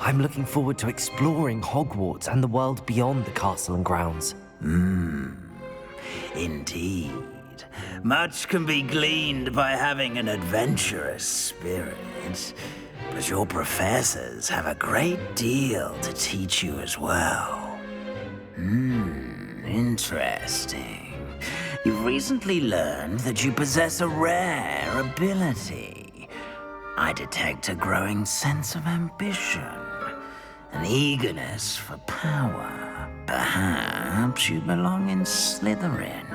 I'm looking forward to exploring Hogwarts and the world beyond the castle and grounds. Indeed. Much can be gleaned by having an adventurous spirit. But your professors have a great deal to teach you as well. Interesting. You've recently learned that you possess a rare ability. I detect a growing sense of ambition, an eagerness for power. Perhaps you belong in Slytherin.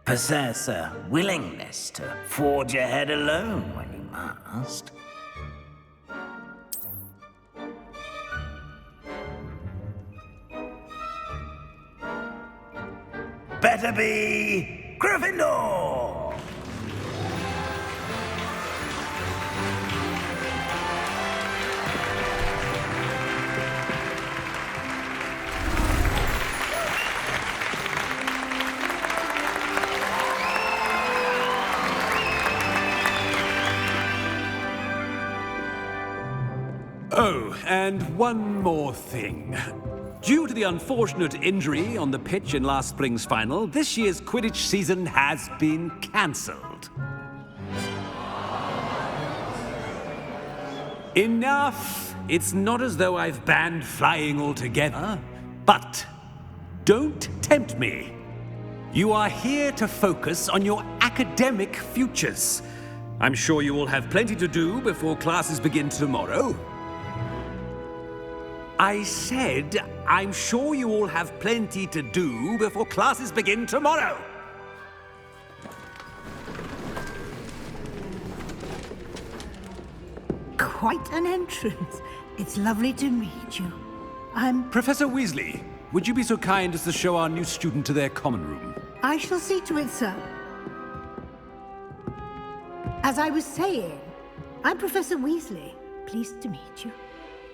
Possess a willingness to forge ahead alone when you must. Better be Gryffindor! Oh, and one more thing. Due to the unfortunate injury on the pitch in last spring's final, this year's Quidditch season has been cancelled. Enough! It's not as though I've banned flying altogether, but don't tempt me. You are here to focus on your academic futures. I'm sure you will have plenty to do before classes begin tomorrow. I said, I'm sure you all have plenty to do before classes begin tomorrow. Quite an entrance. It's lovely to meet you. I'm... Professor Weasley, would you be so kind as to show our new student to their common room? I shall see to it, sir. As I was saying, I'm Professor Weasley. Pleased to meet you.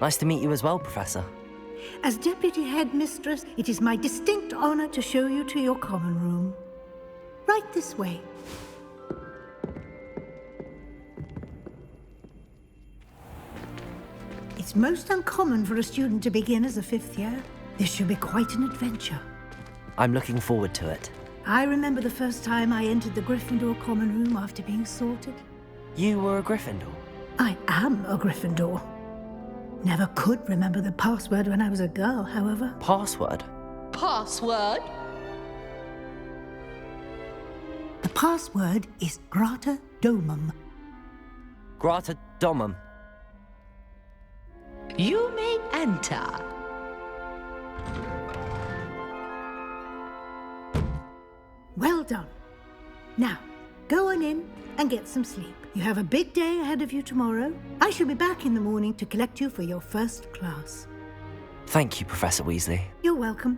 Nice to meet you as well, Professor. As Deputy Headmistress, it is my distinct honor to show you to your common room. Right this way. It's most uncommon for a student to begin as a fifth year. This should be quite an adventure. I'm looking forward to it. I remember the first time I entered the Gryffindor common room after being sorted. You were a Gryffindor? I am a Gryffindor. Never could remember the password when I was a girl, however. Password? Password? The password is Grata Domum. Grata Domum. You may enter. Well done. Now, go on in and get some sleep. You have a big day ahead of you tomorrow. I shall be back in the morning to collect you for your first class. Thank you, Professor Weasley. You're welcome.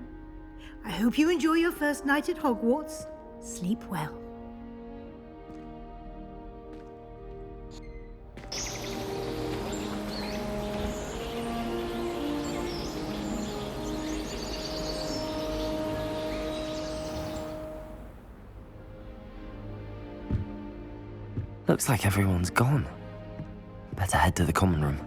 I hope you enjoy your first night at Hogwarts. Sleep well. Looks like everyone's gone. Better head to the common room.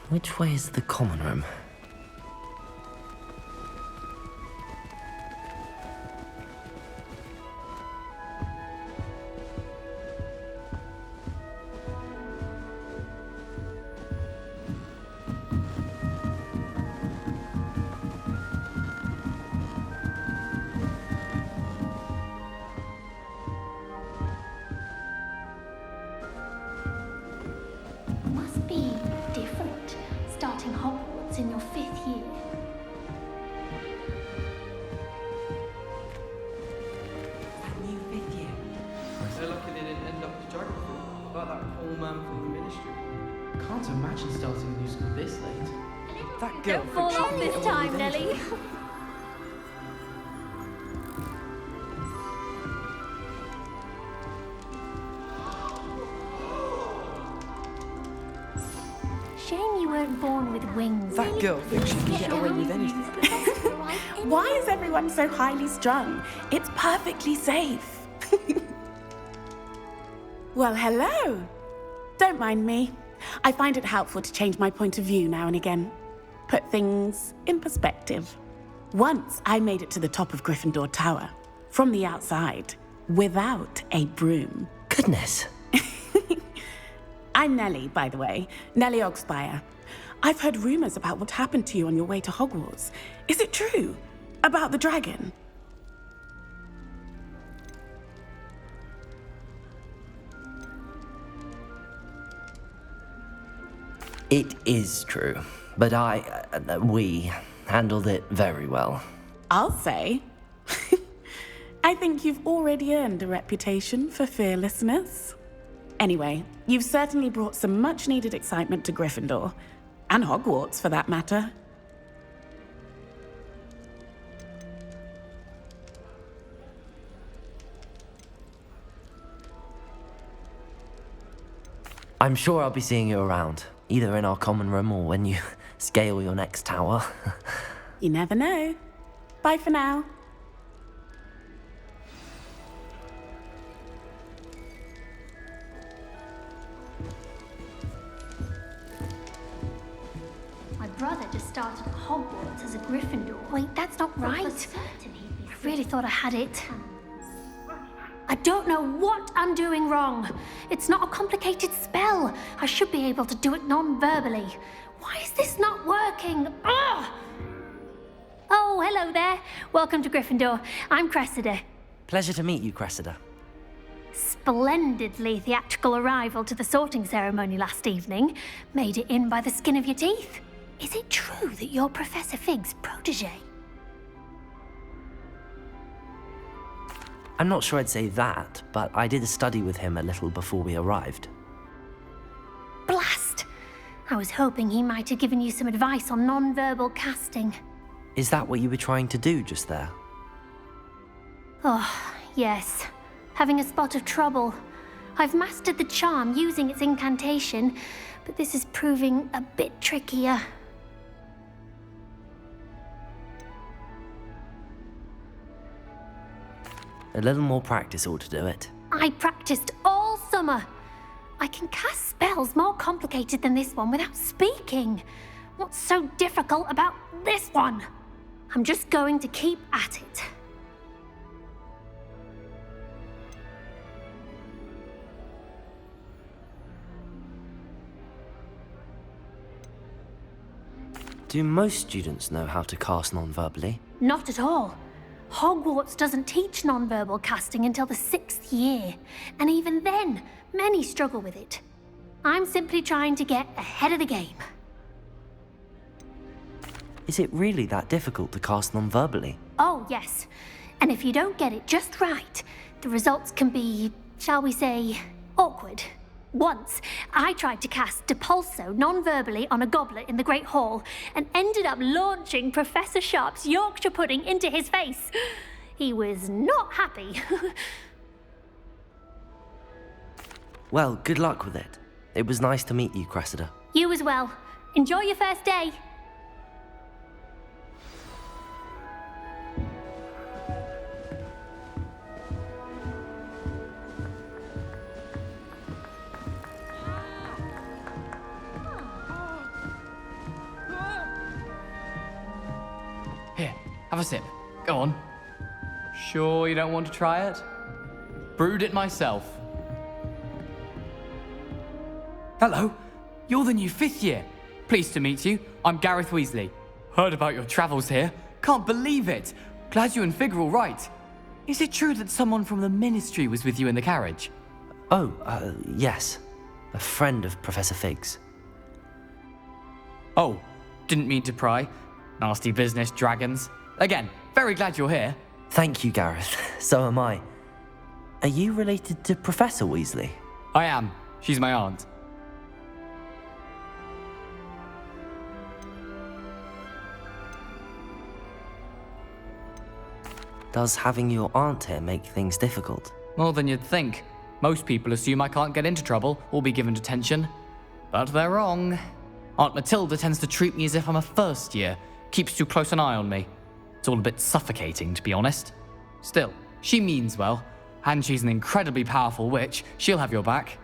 Which way is the common room? Must be different, starting Hogwarts in your 5th year. That new 5th year. So lucky they didn't end up as geography, like that poor man from the ministry. Can't imagine starting a new school this late. That girl Don't fall off this time, Nelly. Shame you weren't born with wings. That girl thinks she can get away with anything. Why is everyone so highly strung? It's perfectly safe. Well, hello. Don't mind me. I find it helpful to change my point of view now and again. Put things in perspective. Once I made it to the top of Gryffindor Tower, from the outside, without a broom. Goodness. I'm Nellie, by the way. Nellie Ogspire. I've heard rumors about what happened to you on your way to Hogwarts. Is it true? About the dragon? It is true, but we handled it very well. I'll say. I think you've already earned a reputation for fearlessness. Anyway, you've certainly brought some much-needed excitement to Gryffindor. And Hogwarts, for that matter. I'm sure I'll be seeing you around, either in our common room or when you scale your next tower. You never know. Bye for now. My brother just started at Hogwarts as a Gryffindor. Wait, that's not right. I really thought I had it. I don't know what I'm doing wrong. It's not a complicated spell. I should be able to do it non-verbally. Why is this not working? Ah! Oh, hello there. Welcome to Gryffindor. I'm Cressida. Pleasure to meet you, Cressida. Splendidly theatrical arrival to the sorting ceremony last evening. Made it in by the skin of your teeth. Is it true that you're Professor Fig's protege? I'm not sure I'd say that, but I did study with him a little before we arrived. Blast! I was hoping he might have given you some advice on non-verbal casting. Is that what you were trying to do just there? Oh, yes. Having a spot of trouble. I've mastered the charm using its incantation, but this is proving a bit trickier. A little more practice ought to do it. I practiced all summer. I can cast spells more complicated than this one without speaking. What's so difficult about this one? I'm just going to keep at it. Do most students know how to cast non-verbally? Not at all. Hogwarts doesn't teach non-verbal casting until the 6th year, and even then, many struggle with it. I'm simply trying to get ahead of the game. Is it really that difficult to cast non-verbally? Oh, yes. And if you don't get it just right, the results can be, shall we say, awkward. Once, I tried to cast Depulso non-verbally on a goblet in the Great Hall and ended up launching Professor Sharp's Yorkshire pudding into his face. He was not happy. Well, good luck with it. It was nice to meet you, Cressida. You as well. Enjoy your first day. Have a sip. Go on. Sure you don't want to try it? Brewed it myself. Hello. You're the new 5th year. Pleased to meet you. I'm Gareth Weasley. Heard about your travels here. Can't believe it. Glad you and Fig are all right. Is it true that someone from the Ministry was with you in the carriage? Oh, yes. A friend of Professor Fig's. Oh, didn't mean to pry. Nasty business, dragons. Again, very glad you're here. Thank you, Gareth. So am I. Are you related to Professor Weasley? I am. She's my aunt. Does having your aunt here make things difficult? More than you'd think. Most people assume I can't get into trouble or be given detention. But they're wrong. Aunt Matilda tends to treat me as if I'm a first year, keeps too close an eye on me. It's all a bit suffocating, to be honest. Still, she means well, and she's an incredibly powerful witch. She'll have your back.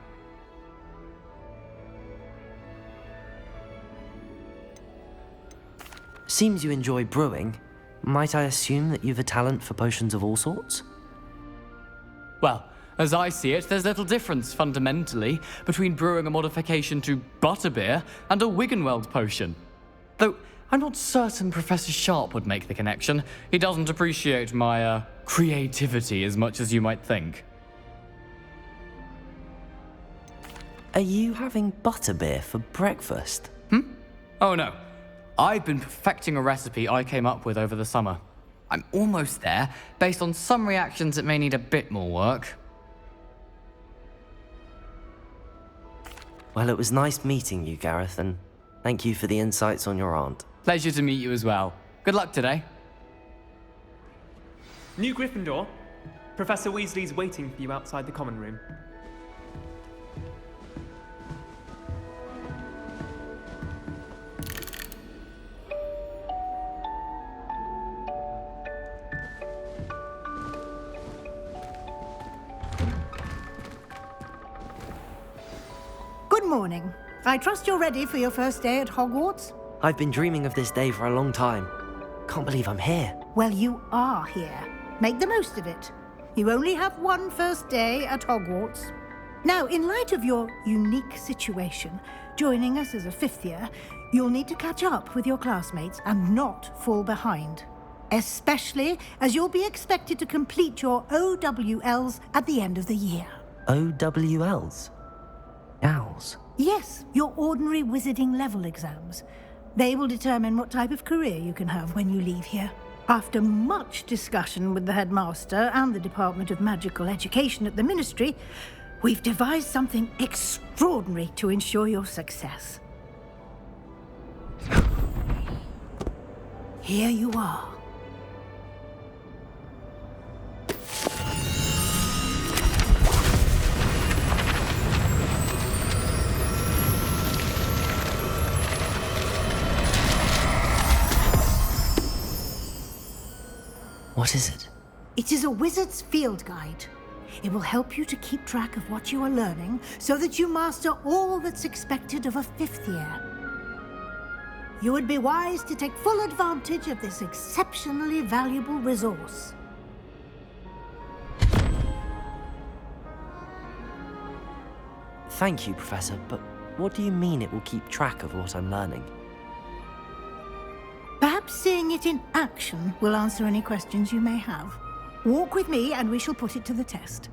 Seems you enjoy brewing. Might I assume that you've a talent for potions of all sorts? Well, as I see it, there's little difference, fundamentally, between brewing a modification to butterbeer and a Wiggenweld potion. Though, I'm not certain Professor Sharp would make the connection. He doesn't appreciate my, creativity as much as you might think. Are you having butterbeer for breakfast? Oh no. I've been perfecting a recipe I came up with over the summer. I'm almost there, based on some reactions that may need a bit more work. Well, it was nice meeting you, Gareth, and thank you for the insights on your aunt. Pleasure to meet you as well. Good luck today. New Gryffindor. Professor Weasley's waiting for you outside the common room. Good morning. I trust you're ready for your first day at Hogwarts? I've been dreaming of this day for a long time. Can't believe I'm here. Well, you are here. Make the most of it. You only have one first day at Hogwarts. Now, in light of your unique situation, joining us as a 5th year, you'll need to catch up with your classmates and not fall behind. Especially as you'll be expected to complete your OWLs at the end of the year. OWLs? Owls? Yes, your ordinary wizarding level exams. They will determine what type of career you can have when you leave here. After much discussion with the headmaster and the Department of Magical Education at the Ministry, we've devised something extraordinary to ensure your success. Here you are. What is it? It is a wizard's field guide. It will help you to keep track of what you are learning so that you master all that's expected of a 5th year. You would be wise to take full advantage of this exceptionally valuable resource. Thank you, Professor, but what do you mean it will keep track of what I'm learning? Perhaps seeing it in action will answer any questions you may have. Walk with me and we shall put it to the test.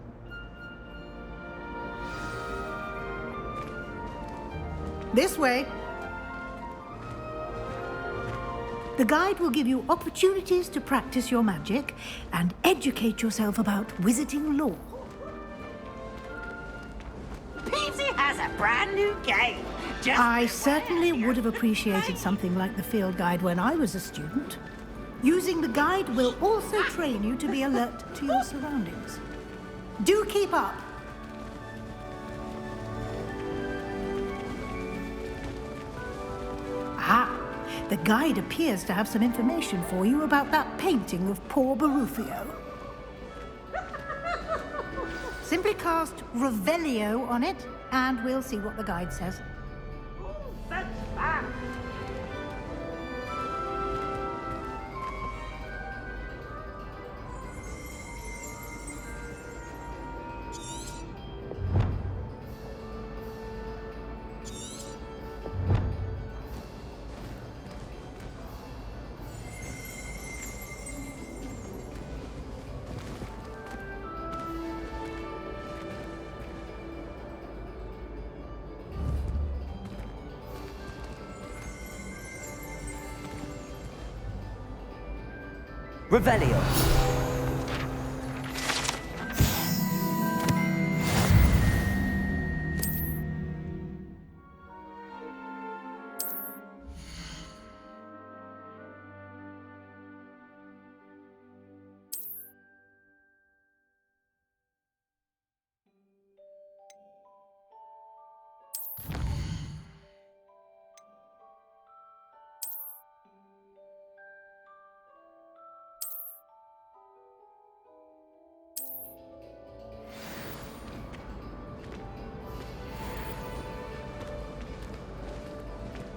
This way. The guide will give you opportunities to practice your magic and educate yourself about wizarding lore. PT has a brand new game. I certainly would have appreciated something like the field guide when I was a student. Using the guide will also train you to be alert to your surroundings. Do keep up. Ah, the guide appears to have some information for you about that painting of poor Barufio. Simply cast Revelio on it, and we'll see what the guide says. Revelio.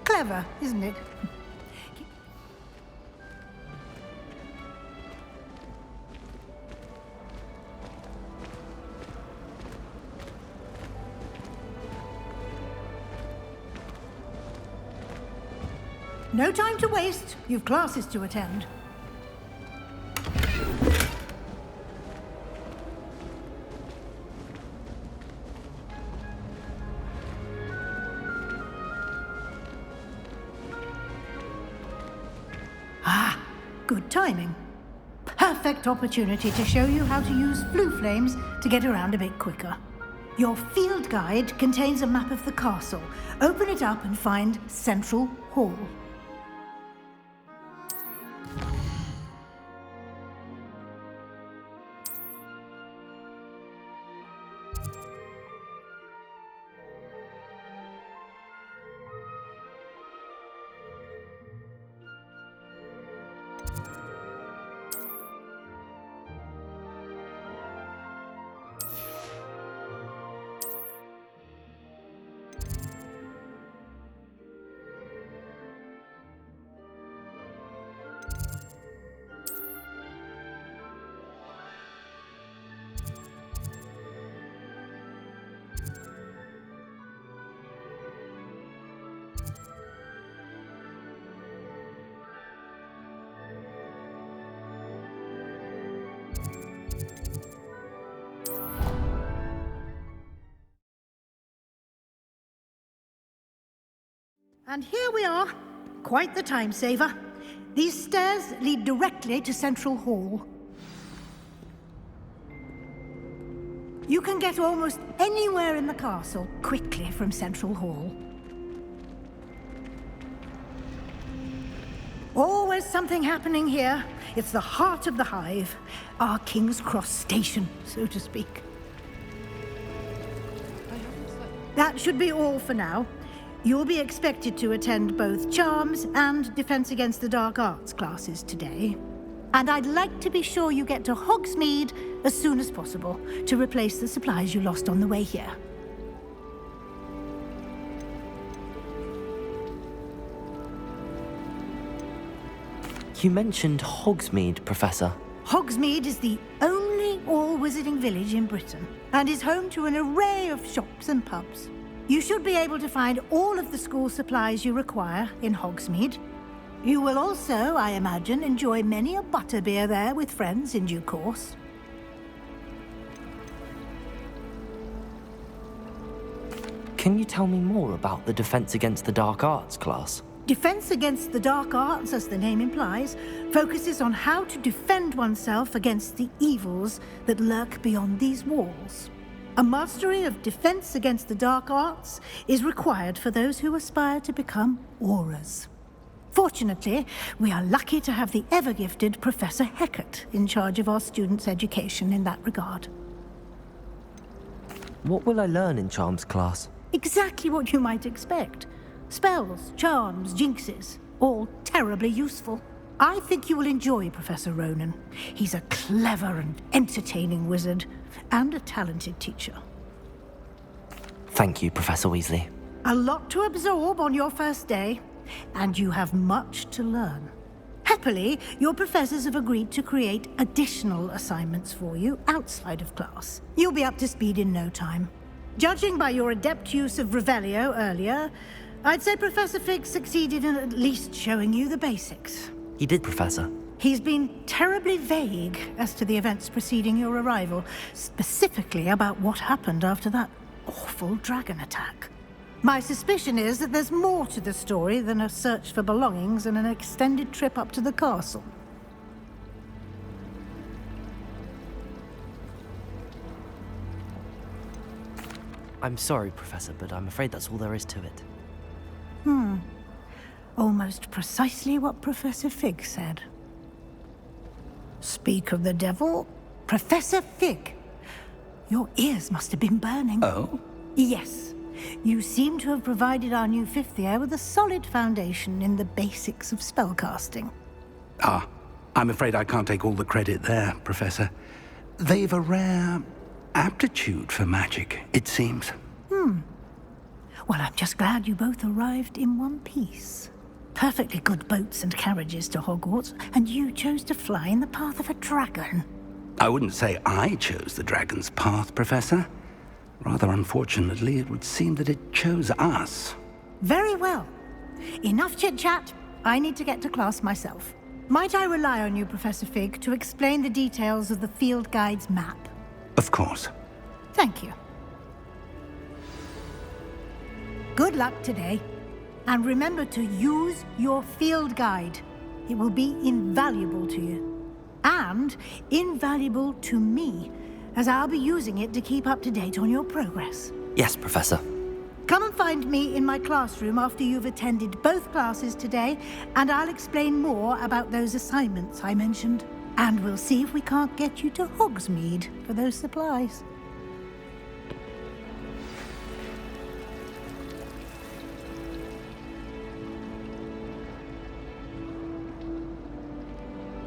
Clever, isn't it? No time to waste. You've classes to attend. Ah, good timing. Perfect opportunity to show you how to use flue flames to get around a bit quicker. Your field guide contains a map of the castle. Open it up and find Central Hall. And here we are. Quite the time saver. These stairs lead directly to Central Hall. You can get almost anywhere in the castle quickly from Central Hall. Always something happening here. It's the heart of the hive. Our King's Cross station, so to speak. That should be all for now. You'll be expected to attend both Charms and Defense Against the Dark Arts classes today. And I'd like to be sure you get to Hogsmeade as soon as possible to replace the supplies you lost on the way here. You mentioned Hogsmeade, Professor. Hogsmeade is the only all-wizarding village in Britain and is home to an array of shops and pubs. You should be able to find all of the school supplies you require in Hogsmeade. You will also, I imagine, enjoy many a butterbeer there with friends in due course. Can you tell me more about the Defense Against the Dark Arts class? Defense Against the Dark Arts, as the name implies, focuses on how to defend oneself against the evils that lurk beyond these walls. A mastery of Defense Against the Dark Arts is required for those who aspire to become Aurors. Fortunately, we are lucky to have the ever-gifted Professor Hecat in charge of our students' education in that regard. What will I learn in Charms class? Exactly what you might expect. Spells, charms, jinxes, all terribly useful. I think you will enjoy Professor Ronan. He's a clever and entertaining wizard, and a talented teacher. Thank you, Professor Weasley. A lot to absorb on your first day, and you have much to learn. Happily, your professors have agreed to create additional assignments for you outside of class. You'll be up to speed in no time. Judging by your adept use of Revelio earlier, I'd say Professor Fig succeeded in at least showing you the basics. He did, Professor. He's been terribly vague as to the events preceding your arrival, specifically about what happened after that awful dragon attack. My suspicion is that there's more to the story than a search for belongings and an extended trip up to the castle. I'm sorry, Professor, but I'm afraid that's all there is to it. Almost precisely what Professor Fig said. Speak of the devil, Professor Fig. Your ears must have been burning. Oh? Yes. You seem to have provided our new fifth year with a solid foundation in the basics of spellcasting. Ah, I'm afraid I can't take all the credit there, Professor. They've a rare aptitude for magic, it seems. Well, I'm just glad you both arrived in one piece. Perfectly good boats and carriages to Hogwarts, and you chose to fly in the path of a dragon. I wouldn't say I chose the dragon's path, Professor. Rather unfortunately, it would seem that it chose us. Very well. Enough chit-chat. I need to get to class myself. Might I rely on you, Professor Fig, to explain the details of the field guide's map? Of course. Thank you. Good luck today. And remember to use your field guide. It will be invaluable to you. And invaluable to me, as I'll be using it to keep up to date on your progress. Yes, Professor. Come and find me in my classroom after you've attended both classes today, and I'll explain more about those assignments I mentioned. And we'll see if we can't get you to Hogsmeade for those supplies.